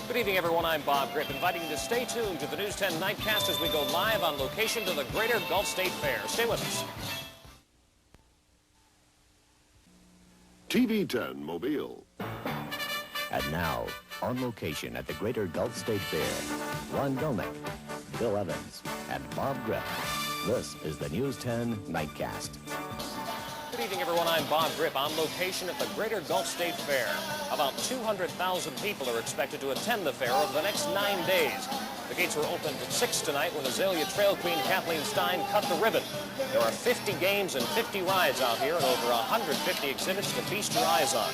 Good evening, everyone. I'm Bob Grip, inviting you to stay tuned to the News 10 Nightcast as we go live on location to the Greater Gulf State Fair. Stay with us. TV 10 Mobile. And now, on location at the Greater Gulf State Fair, Ron Gollnick, Bill Evans, and Bob Grip. This is the News 10 Nightcast. Good evening, everyone. I'm Bob Grip on location at the Greater Gulf State Fair. About 200,000 people are expected to attend the fair over the next 9 days. The gates were opened at 6 tonight when Azalea Trail Queen Kathleen Stein cut the ribbon. There are 50 games and 50 rides out here and over 150 exhibits to feast your eyes on.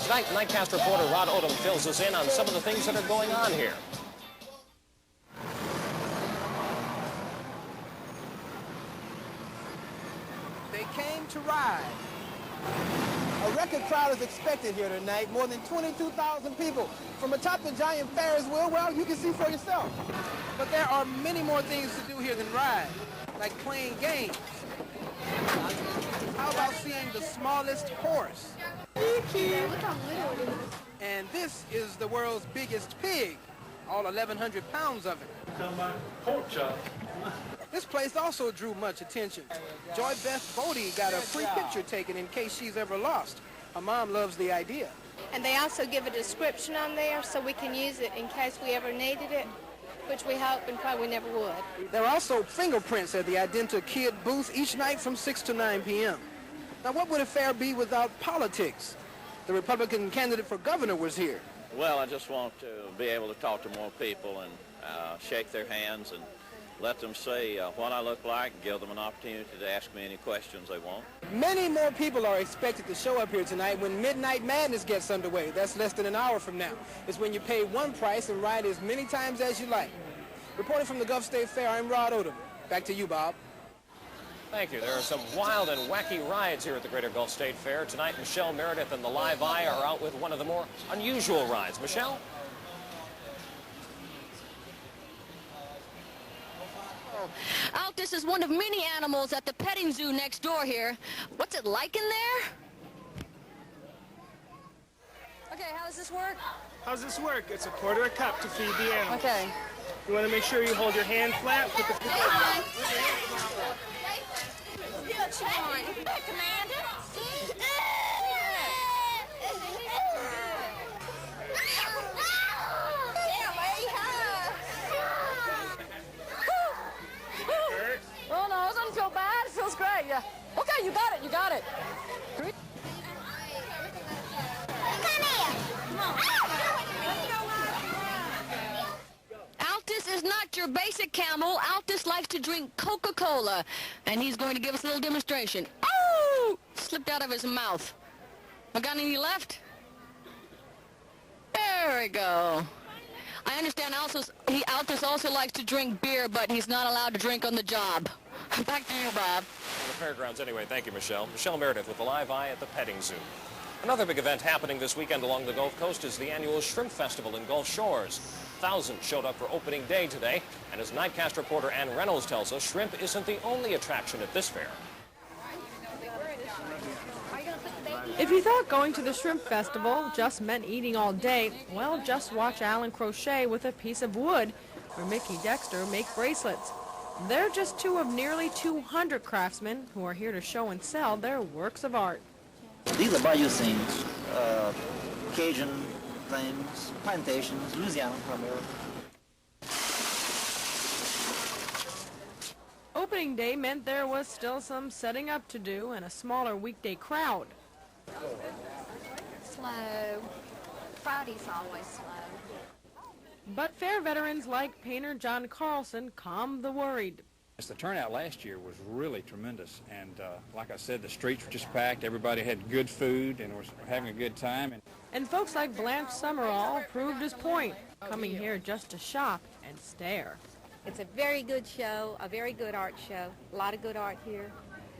Tonight, Nightcast reporter Rod Odom fills us in on some of the things that are going on here. They came to ride. A record crowd is expected here tonight, more than 22,000 people. From atop the giant Ferris wheel, well, you can see for yourself. But there are many more things to do here than ride, like playing games. How about seeing the smallest horse? Look how little it is. And this is the world's biggest pig, all 1,100 pounds of it. Pork chop. This place also drew much attention. Joy Beth Bodie got a free picture taken in case she's ever lost. Her mom loves the idea. And they also give a description on there so we can use it in case we ever needed it, which we hope and probably never would. There are also fingerprints at the Identa Kid booth each night from 6 to 9 p.m. Now, what would a fair be without politics? The Republican candidate for governor was here. Well, I just want to be able to talk to more people and shake their hands and let them see what I look like, give them an opportunity to ask me any questions they want. Many more people are expected to show up here tonight when Midnight Madness gets underway. That's less than an hour from now. It's when you pay one price and ride as many times as you like. Reporting from the Gulf State Fair, I'm Rod Odom. Back to you, Bob. Thank you. There are some wild and wacky rides here at the Greater Gulf State Fair. Tonight, Michelle, Meredith, and the Live Eye are out with one of the more unusual rides. Michelle? Altus is one of many animals at the petting zoo next door here. What's it like in there? Okay, how does this work? How does this work? It's a quarter a cup to feed the animal. Okay. You want to make sure you hold your hand flat. Put the Oh, no, it doesn't feel bad. It feels great, yeah. Okay, you got it, you got it. Altus is not your basic camel. Altus likes to drink Coca-Cola, and he's going to give us a little demonstration. Oh! Slipped out of his mouth. I got any left? There we go. I understand Altus also likes to drink beer, but he's not allowed to drink on the job. Back to you, Bob. On the fairgrounds anyway. Thank you, Michelle. Michelle Meredith with the Live Eye at the petting zoo. Another big event happening this weekend along the Gulf Coast is the annual Shrimp Festival in Gulf Shores. Thousands showed up for opening day today, and as Nightcast reporter Reynolds tells us, shrimp isn't the only attraction at this fair. If you thought going to the Shrimp Festival just meant eating all day, well, just watch Alan crochet with a piece of wood, or Mickey Dexter make bracelets. They're just two of nearly 200 craftsmen who are here to show and sell their works of art. These are bayou scenes, Cajun things, plantations, Louisiana primarily. Opening day meant there was still some setting up to do and a smaller weekday crowd. Slow. Friday's always slow. But fair veterans like painter John Carlson calmed the worried. The turnout last year was really tremendous, and like I said, the streets were just packed. Everybody had good food and was having a good time. And folks like Blanche Summerall proved his point, coming here just to shop and stare. It's a very good show, a very good art show, a lot of good art here,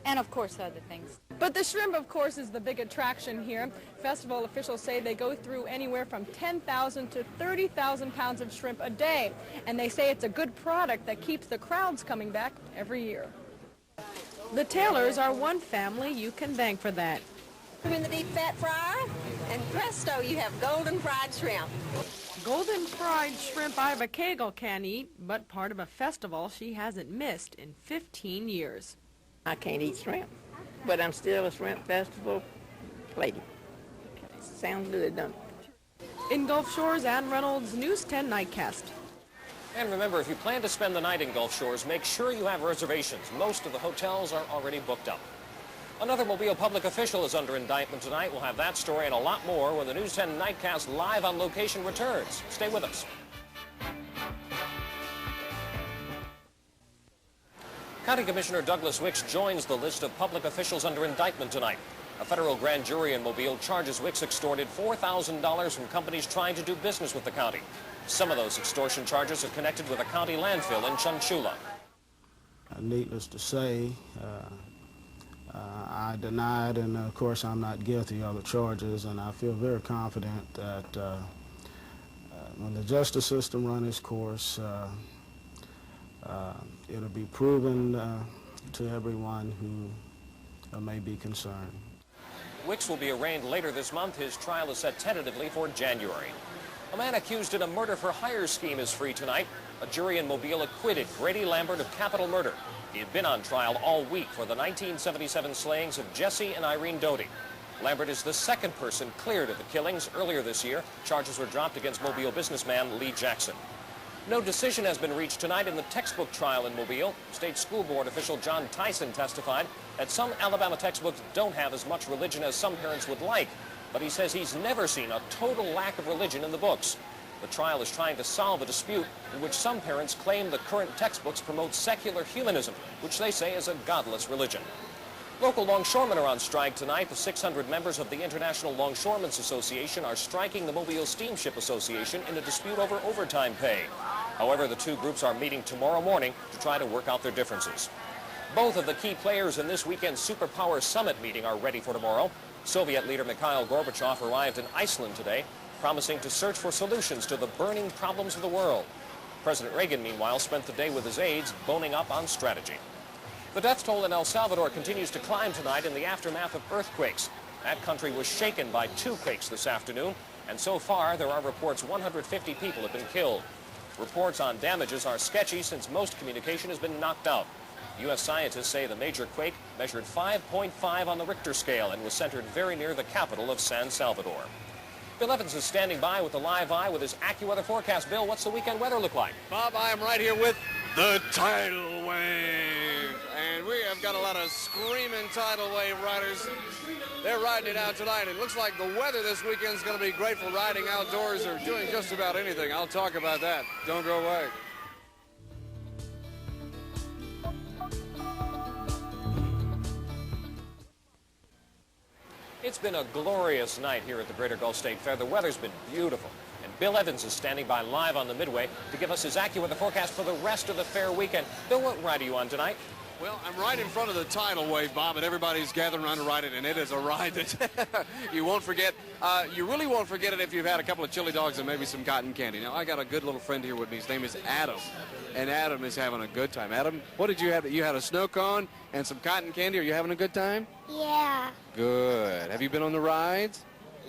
and of course other things. But the shrimp, of course, is the big attraction here. Festival officials say they go through anywhere from 10,000 to 30,000 pounds of shrimp a day, and they say it's a good product that keeps the crowds coming back every year. The Taylors are one family you can thank for that. In the deep fat fryer, And presto, you have golden fried shrimp. Golden fried shrimp Iva Kegel can eat, but part of a festival she hasn't missed in 15 years. I can't eat shrimp, but I'm still a shrimp festival lady. Sounds good, don't it? In Gulf Shores, Ann Reynolds, News 10 Nightcast. And remember, if you plan to spend the night in Gulf Shores, make sure you have reservations. Most of the hotels are already booked up. Another Mobile public official is under indictment tonight. We'll have that story and a lot more when the News 10 Nightcast live on location returns. Stay with us. County Commissioner Douglas Wicks joins the list of public officials under indictment tonight. A federal grand jury in Mobile charges Wicks extorted $4,000 from companies trying to do business with the county. Some of those extortion charges are connected with a county landfill in Chunchula. Needless to say, I denied, and of course I'm not guilty of the charges, and I feel very confident that when the justice system runs its course, it'll be proven to everyone who may be concerned. Wicks will be arraigned later this month. His trial is set tentatively for January. A man accused in a murder-for-hire scheme is free tonight. A jury in Mobile acquitted Grady Lambert of capital murder. He had been on trial all week for the 1977 slayings of Jesse and Irene Doty. Lambert is the second person cleared of the killings. Earlier this year, charges were dropped against Mobile businessman Lee Jackson. No decision has been reached tonight in the textbook trial in Mobile. State School Board official John Tyson testified that some Alabama textbooks don't have as much religion as some parents would like, but he says he's never seen a total lack of religion in the books. The trial is trying to solve a dispute in which some parents claim the current textbooks promote secular humanism, which they say is a godless religion. Local longshoremen are on strike tonight. The 600 members of the International Longshoremen's Association are striking the Mobile Steamship Association in a dispute over overtime pay. However, the two groups are meeting tomorrow morning to try to work out their differences. Both of the key players in this weekend's Superpower Summit meeting are ready for tomorrow. Soviet leader Mikhail Gorbachev arrived in Iceland today, promising to search for solutions to the burning problems of the world. President Reagan, meanwhile, spent the day with his aides boning up on strategy. The death toll in El Salvador continues to climb tonight in the aftermath of earthquakes. That country was shaken by 2 quakes this afternoon, and so far there are reports 150 people have been killed. Reports on damages are sketchy since most communication has been knocked out. U.S. scientists say the major quake measured 5.5 on the Richter scale and was centered very near the capital of San Salvador. Bill Evans is standing by with the live eye with his AccuWeather forecast. Bill, what's the weekend weather look like? Bob, I am right here with the tidal wave. And we have got a lot of screaming tidal wave riders. They're riding it out tonight. It looks like the weather this weekend is going to be great for riding outdoors or doing just about anything. I'll talk about that. Don't go away. It's been a glorious night here at the Greater Gulf State Fair. The weather's been beautiful. And Bill Evans is standing by live on the Midway to give us his AccuWeather forecast for the rest of the fair weekend. Bill, what ride are you on tonight? Well, I'm right in front of the tidal wave, Bob, and everybody's gathering around to ride it, and it is a ride that you won't forget. You really won't forget it if you've had a couple of chili dogs and maybe some cotton candy. Now, I got a good little friend here with me. His name is Adam, and Adam is having a good time. Adam, what did you have? You had a snow cone and some cotton candy. Are you having a good time? Yeah. Good. Have you been on the rides?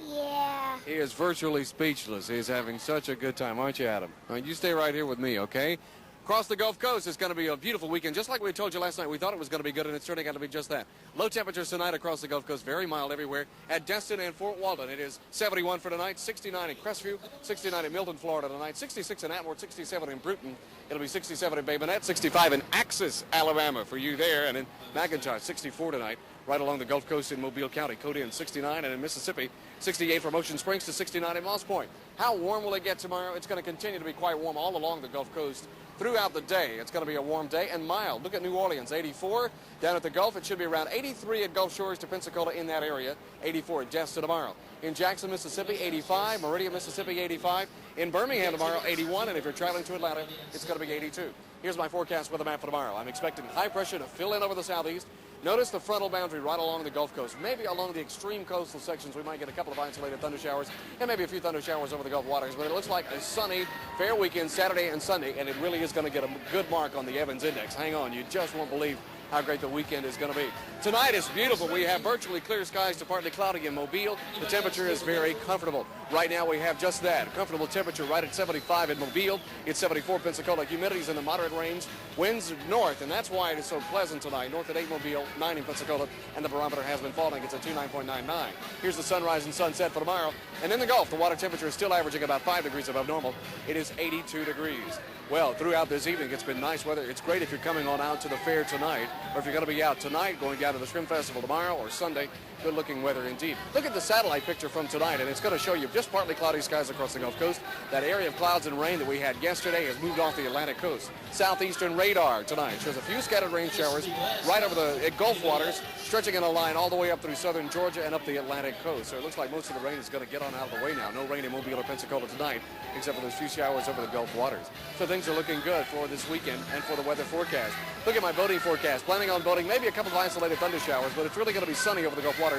Yeah. He is virtually speechless. He is having such a good time, aren't you, Adam? All right, you stay right here with me, okay? Across the Gulf Coast, it's going to be a beautiful weekend. Just like we told you last night, we thought it was going to be good, and it's turning out to be just that. Low temperatures tonight across the Gulf Coast, very mild everywhere. At Destin and Fort Walton, it is 71 for tonight, 69 in Crestview, 69 in Milton, Florida tonight, 66 in Atmore, 67 in Bruton. It'll be 67 in Bay Minette, 65 in Axis, Alabama for you there, and in McIntosh, 64 tonight. Right along the Gulf Coast in Mobile County, Cody in 69, and in Mississippi, 68 from Ocean Springs to 69 in Moss Point. How warm will it get tomorrow? It's going to continue to be quite warm all along the Gulf Coast throughout the day. It's going to be a warm day and mild. Look at New Orleans, 84. Down at the Gulf, it should be around 83 at Gulf Shores to Pensacola in that area, 84 at Destin tomorrow. In Jackson, Mississippi, 85. Meridian, Mississippi, 85. In Birmingham tomorrow, 81. And if you're traveling to Atlanta, it's going to be 82. Here's my forecast weather map for tomorrow. I'm expecting high pressure to fill in over the southeast. Notice the frontal boundary right along the Gulf Coast. Maybe along the extreme coastal sections, we might get a couple of isolated thunder showers and maybe a few thunder showers over the Gulf waters. But it looks like a sunny, fair weekend Saturday and Sunday, and it really is going to get a good mark on the Evans Index. Hang on, you just won't believe how great the weekend is going to be. Tonight is beautiful. We have virtually clear skies to partly cloudy in Mobile. The temperature is very comfortable. Right now we have just that, a comfortable temperature right at 75 in Mobile. It's 74 in Pensacola. Humidity's in the moderate range. Winds north, and that's why it is so pleasant tonight. North at 8 Mobile, 9 in Pensacola, and the barometer has been falling. It's at 29.99. Here's the sunrise and sunset for tomorrow. And in the Gulf, the water temperature is still averaging about 5 degrees above normal. It is 82 degrees. Well, throughout this evening, it's been nice weather. It's great if you're coming on out to the fair tonight, or if you're going to be out tonight, going down to the Shrimp Festival tomorrow or Sunday. Good-looking weather indeed. Look at the satellite picture from tonight, and it's going to show you just partly cloudy skies across the Gulf Coast. That area of clouds and rain that we had yesterday has moved off the Atlantic coast. Southeastern radar tonight shows a few scattered rain showers right over the Gulf waters, stretching in a line all the way up through southern Georgia and up the Atlantic coast. So it looks like most of the rain is going to get on out of the way now. No rain in Mobile or Pensacola tonight, except for those few showers over the Gulf waters. So things are looking good for this weekend and for the weather forecast. Look at my boating forecast. Planning on boating, maybe a couple of isolated thunder showers, but it's really going to be sunny over the Gulf waters.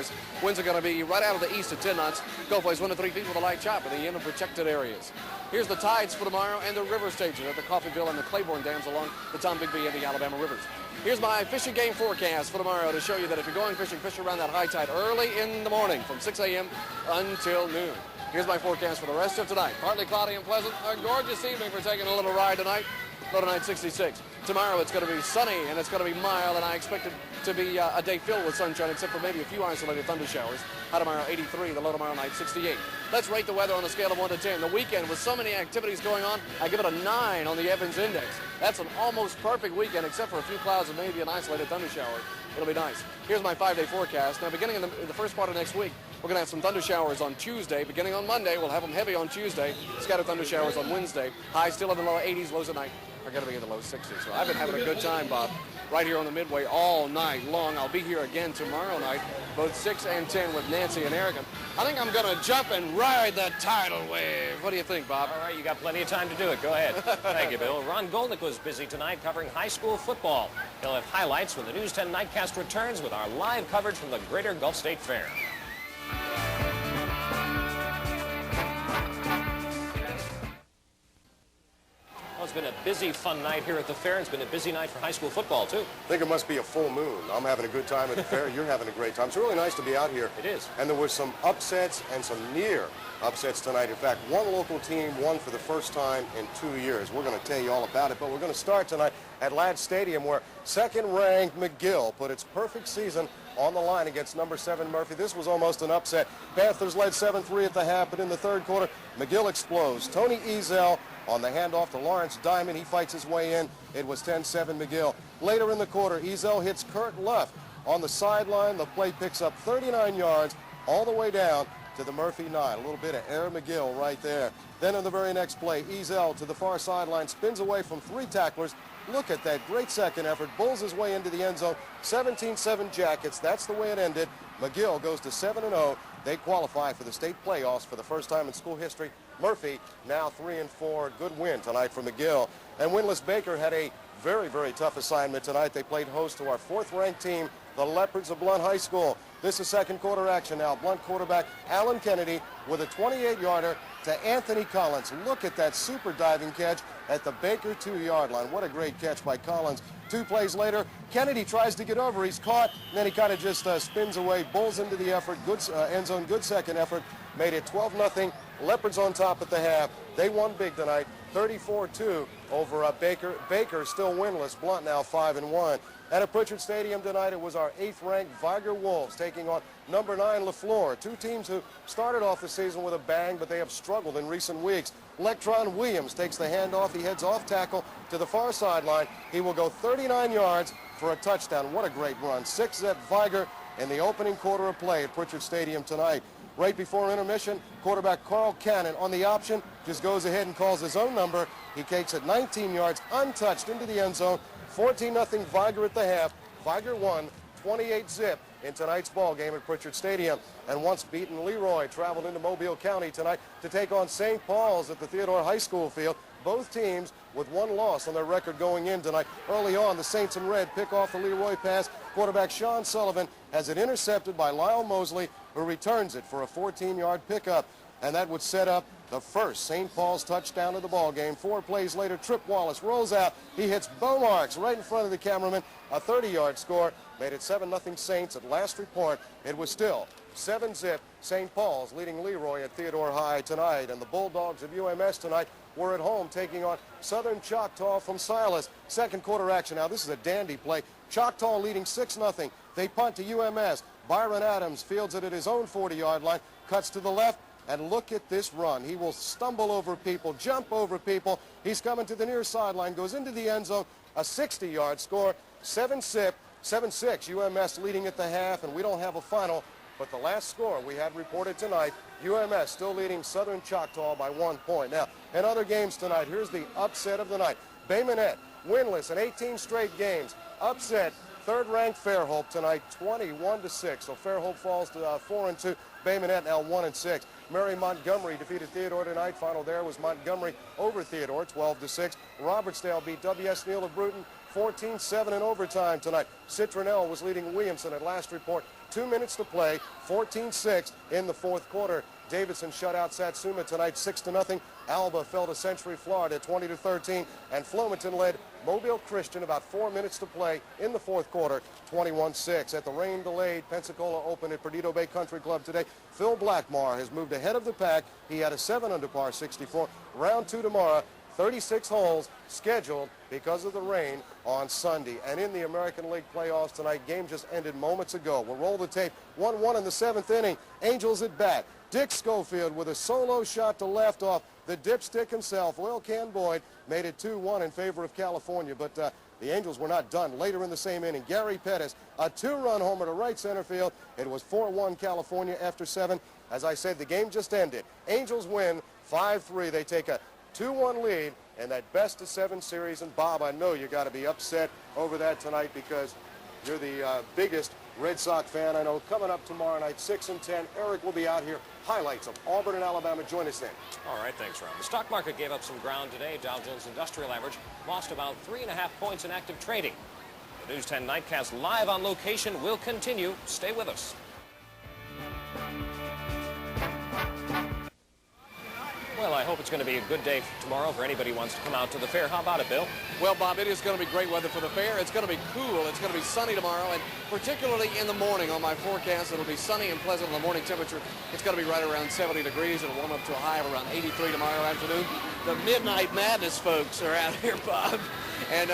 Winds are going to be right out of the east at 10 knots. Gulf waves 1 to 3 feet with a light chop in the inland protected areas. Here's the tides for tomorrow and the river stages at the Coffeyville and the Claiborne dams along the Tombigbee and the Alabama rivers. Here's my fishing game forecast for tomorrow to show you that if you're going fishing, fish around that high tide early in the morning from 6 a.m. until noon. Here's my forecast for the rest of tonight. Partly cloudy and pleasant. A gorgeous evening for taking a little ride tonight. Low tonight 66. Tomorrow it's going to be sunny and it's going to be mild, and I expect it to be a day filled with sunshine except for maybe a few isolated thunder showers. High tomorrow 83, the low tomorrow night 68. Let's rate the weather on a scale of 1 to 10. The weekend with so many activities going on, I give it a 9 on the Evans Index. That's an almost perfect weekend except for a few clouds and maybe an isolated thunder shower. It'll be nice. Here's my 5-day forecast. Now beginning in the first part of next week, we're going to have some thunder showers on Tuesday. Beginning on Monday, we'll have them heavy on Tuesday. Scattered thunder showers on Wednesday. Highs still in the low 80s, lows at night are going to be in the low 60s. So I've been having a good time, Bob, right here on the Midway all night long. I'll be here again tomorrow night, both 6 and 10 with Nancy and Erica. I think I'm going to jump and ride the tidal wave. What do you think, Bob? All right, you got plenty of time to do it. Go ahead. Thank you, Bill. Ron Gollnick was busy tonight covering high school football. He'll have highlights when the News 10 Nightcast returns with our live coverage from the Greater Gulf State Fair. Well, it's been a busy, fun night here at the fair. It's been a busy night for high school football, too. I think it must be a full moon. I'm having a good time at the fair. You're having a great time. It's really nice to be out here. It is. And there were some upsets and some near upsets tonight. In fact, one local team won for the first time in 2 years. We're going to tell you all about it, but we're going to start tonight at Ladd Stadium, where second-ranked McGill put its perfect season on the line against number 7 Murphy. This was almost an upset. Panthers led 7-3 at the half, but in the third quarter, McGill explodes. Tony Ezel on the handoff to Lawrence Diamond. He fights his way in. It was 10-7 McGill. Later in the quarter, Ezel hits Kurt Luff on the sideline. The play picks up 39 yards all the way down to the Murphy 9. A little bit of Air McGill right there. Then in the very next play, Ezel to the far sideline, spins away from 3 tacklers. Look at that great second effort. Bulls his way into the end zone. 17-7 Jackets. That's the way it ended. McGill goes to 7-0. They qualify for the state playoffs for the first time in school history. Murphy now 3-4. Good win tonight for McGill. And winless Baker had a very, very tough assignment tonight. They played host to our 4th-ranked team, the Leopards of Blount High School. This is second quarter action now. Blount quarterback Alan Kennedy with a 28-yarder to Anthony Collins. Look at that super diving catch at the Baker 2-yard line. What a great catch by Collins. 2 plays later, Kennedy tries to get over. He's caught, and then he kind of just spins away, bulls into the effort. Good end zone, good second effort. Made it 12-0. Leopards on top at the half. They won big tonight, 34-2 over Baker. Baker still winless. Blount now 5-1. And at Pritchard Stadium tonight, it was our 8th-ranked Viger Wolves taking on number 9 LaFleur. 2 teams who started off the season with a bang, but they have struggled in recent weeks. Electron Williams takes the handoff. He heads off tackle to the far sideline. He will go 39 yards for a touchdown. What a great run. 6-zip Viger in the opening quarter of play at Pritchard Stadium tonight. Right before intermission, quarterback Carl Cannon on the option just goes ahead and calls his own number. He takes it 19 yards untouched into the end zone. 14-0 Viger at the half. Viger won 28-zip in tonight's ball game at Pritchard Stadium. And once beaten Leroy traveled into Mobile County tonight to take on St. Paul's at the Theodore High School field. Both teams with 1 loss on their record going in tonight. Early on, the Saints in red pick off the Leroy pass. Quarterback Sean Sullivan has it intercepted by Lyle Mosley, who returns it for a 14-yard pickup. And that would set up the first St. Paul's touchdown of the ball game. 4 plays later, Trip Wallace rolls out. He hits bow marks right in front of the cameraman. A 30-yard score made it 7-0 Saints. At last report, it was still 7-zip. St. Paul's leading Leroy at Theodore High tonight. And the Bulldogs of UMS tonight were at home taking on Southern Choctaw from Silas. Second quarter action. Now, this is a dandy play. Choctaw leading 6-0. They punt to UMS. Byron Adams fields it at his own 40-yard line, cuts to the left, and look at this run. He will stumble over people, jump over people. He's coming to the near sideline, goes into the end zone, a 60-yard score, 7-6, UMS leading at the half, and we don't have a final. But the last score we had reported tonight, UMS still leading Southern Choctaw by 1 point. Now, in other games tonight, here's the upset of the night. Bay Minette, winless in 18 straight games, upset third-ranked Fairhope tonight, 21-6. So Fairhope falls to 4-2. Bay Minette now 1-6. Mary Montgomery defeated Theodore tonight. Final there was Montgomery over Theodore, 12-6. Robertsdale beat W.S. Neal of Bruton, 14-7 in overtime tonight. Citronelle was leading Williamson at last report. 2 minutes to play, 14-6 in the fourth quarter. Davidson shut out Satsuma tonight, 6-0. Alba fell to Century, Florida, 20-13. And Flomaton led Mobile Christian about 4 minutes to play in the fourth quarter, 21-6. At the rain-delayed Pensacola Open at Perdido Bay Country Club today, Phil Blackmar has moved ahead of the pack. He had a 7-under par 64. Round 2 tomorrow. 36 holes scheduled because of the rain on Sunday. And in the American League playoffs tonight, game just ended moments ago. We'll roll the tape. 1-1 in the 7th inning. Angels at bat. Dick Schofield with a solo shot to left off the dipstick himself. Oil Can Boyd made it 2-1 in favor of California, but the Angels were not done. Later in the same inning, Gary Pettis, a 2-run homer to right center field. It was 4-1 California after 7. As I said, the game just ended. Angels win 5-3. They take a 2-1 lead in that best-of-7 series. And, Bob, I know you got to be upset over that tonight because you're the biggest Red Sox fan I know. Coming up tomorrow night, 6 and 10. Eric will be out here. Highlights of Auburn and Alabama. Join us then. All right, thanks, Ron. The stock market gave up some ground today. Dow Jones Industrial Average lost about 3.5 points in active trading. The News 10 Nightcast live on location will continue. Stay with us. Well, I hope it's going to be a good day tomorrow for anybody who wants to come out to the fair. How about it, Bill? Well, Bob, it is going to be great weather for the fair. It's going to be cool. It's going to be sunny tomorrow, and particularly in the morning on my forecast, it'll be sunny and pleasant in the morning temperature. It's going to be right around 70 degrees. It'll warm up to a high of around 83 tomorrow afternoon. The Midnight Madness folks are out here, Bob. And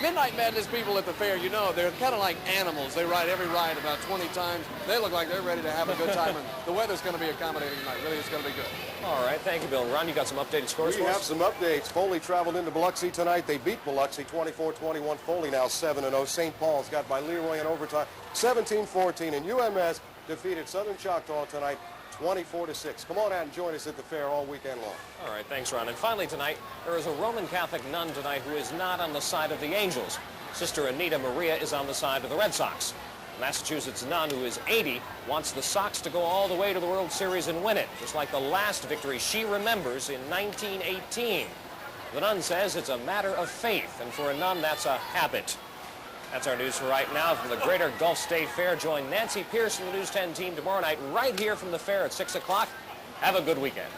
Midnight Madness people at the fair, you know, they're kind of like animals. They ride every ride about 20 times. They look like they're ready to have a good time, and the weather's going to be accommodating tonight. Really, it's going to be good. All right, thank you, Bill. Ron, you got some updated scores for us? We have some updates. Foley traveled into Biloxi tonight. They beat Biloxi 24-21. Foley now 7-0. St. Paul's got by Leroy in overtime 17-14. And UMS defeated Southern Choctaw tonight 24-6. Come on out and join us at the fair all weekend long. All right, thanks, Ron. And finally tonight, there is a Roman Catholic nun tonight who is not on the side of the Angels. Sister Anita Maria is on the side of the Red Sox. Massachusetts nun, who is 80, wants the Sox to go all the way to the World Series and win it, just like the last victory she remembers in 1918. The nun says it's a matter of faith, and for a nun, that's a habit. That's our news for right now. From the Greater Gulf State Fair, join Nancy Pierce and the News 10 team tomorrow night right here from the fair at 6 o'clock. Have a good weekend.